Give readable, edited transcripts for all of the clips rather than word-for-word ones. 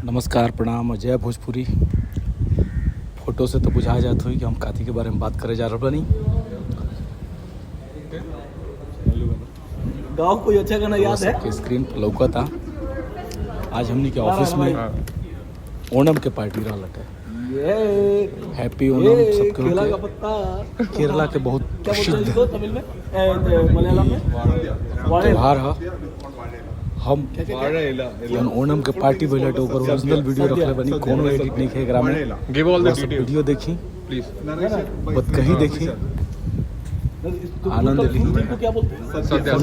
नमस्कार, प्रणाम, जय भोजपुरी। फोटो से तो बुझा जात हुई कि हम काथी के बारे में बात करे जा रहे बनी। गाँव कोई अच्छा गाना याद है? सबके स्क्रीन पर लौका था। आज हमने के ऑफिस में ओणम के पार्टी रहा लटे। हैप्पी ओणम सबके केला का होके। पत्ता केरला के बहुत क्या बोलते हैं प्रसिद्ध इसको तमिल में, मलयालम में त्योहार है। हम जौन ओणम के पार्टी भइल तो ओकर ओरिजिनल वीडियो रखले बनी, कोनो एडिट नहीं है एकरा में। Give all the bus video देखी, प्लीज। बत कहीं देखी, आनंद ली। इसको क्या बोलते हैं? सद्या,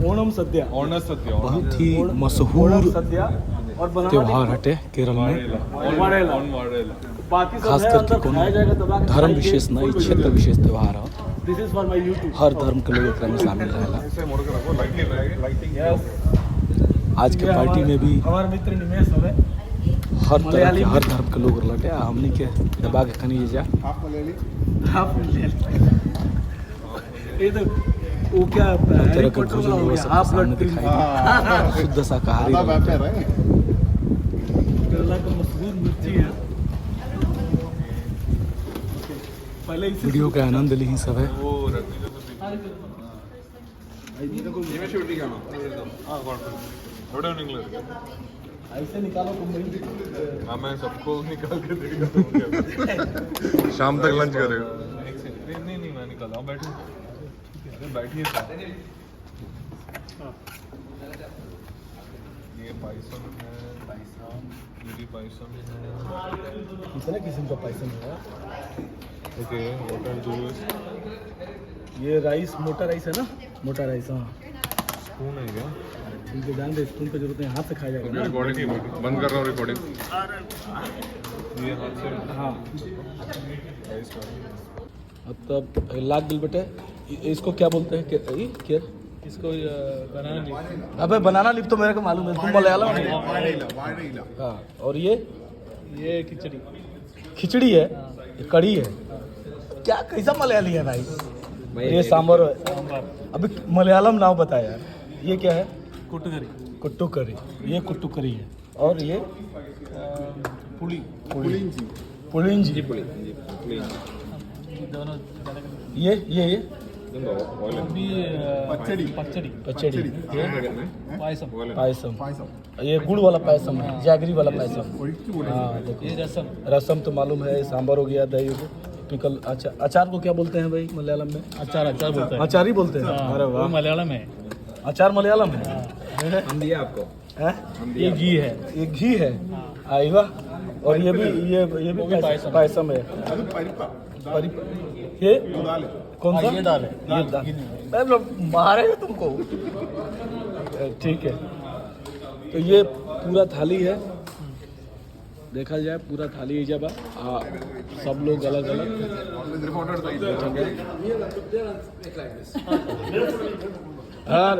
ओणम सद्या। ओणम सद्या। बहुत ही मशहूर ओणम सद्या और बनाना त्योहार हटे केरल में। वाड़ेला। बाकी सब खास है, करके अंदर खाया जाएगा कोनो दबा के धर्म खाएंगे, विशेष नहीं, कोई क्षेत्र विशेष त्योहार है। This is for my YouTube. हर धर्म के लोग एकरा में शामिल रहेला। आज के पार्टी में भी हमारे मित्र निमेश हवे। हर तरह के हर धर्म के लोग लटे। हमनी के दबा के खनी जा आप ले ये तो वो क्या तरह हैरी के पॉटर भोजन वाला हो वो गया, सब हाफ सामने ब्लड दिखाई दी। शुद्ध शाकाहारी रहते हैं। केरला का मशहूर मिर्ची है। पहले इसे वीडियो के आनंद ली सब है। ऐसे निकालो तुम नहीं। हाँ, मैं सबको निकाल के देगा तो क्या? शाम तक लंच करेगा। नहीं, मैं निकाला हूँ। बैठिए। ये पाइसन है, ये भी पाइसन है। कितने किस्म का पायसम है? Okay, water juice. ये राइस मोटा राइस है ना? मोटा राइस, हाँ स्पून है क्या? ठीक है, जान दे, स्पून की जरूरत नहीं, हाथ से खाया जाएगा ना। रिकॉर्डिंग की बंद कर रहा हूँ रिकॉर्डिंग। ये हाथ से हाँ राइस का। मतलब लाग दिल बेटे, इसको क्या बोलते हैं? क्या इसको बनाना लीफ। अबे बनाना लीफ तो मेरे को मालूम है, तुम मलयालम में। हाँ, और ये खिचड़ी। खिचड़ी है, ये कढ़ी है। क्या कैसा मलयाली है भाई? ये सांबर है। अभी मलयालम नाम बताया। ये क्या है? कुट्टू करी। कुट्टू करी। ये कुट्टू करी है। और ये पुलिंजी। दोनों ये भी पचड़ी। ये पायसम। पायसम। ये गुड़ वाला पायसम है, जैगरी वाला पायसम। हाँ देखो, ये रसम। रसम तो मालूम है, सांबर हो गया, दही हो गया, पिकल। अच्छा, अचार को क्या बोलते हैं भाई मलयालम में? अचार बोलते हैं। अचार ही बोलते हैं। अरे वो वाह, मलयालम है। अचार मलयालम है। हम दिया आपको। हैं? ये घी है। ये घी है। आई वाह। और ये भी पायसम है। ये कौन सा? ये दाल है। ये दाल। मैं लोग मारेंगे तुमको। ठीक है, तो ये पूरा थाली है। देखा जाए पूरा थाली है जब सब लोग अलग अलग। और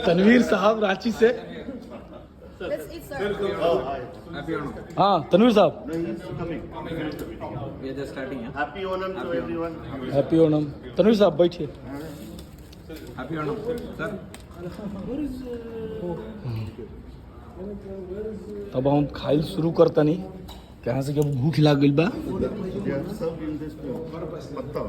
तनवीर साहब रांची से। हाँ तनवीर साहब, Happy Onam to everyone. Happy Onam. Tanveer sahab बैठिए। तब हम खाइल शुरू करतनी। कहाँ से जब भूख लाग गइल बा। They are served in this patta.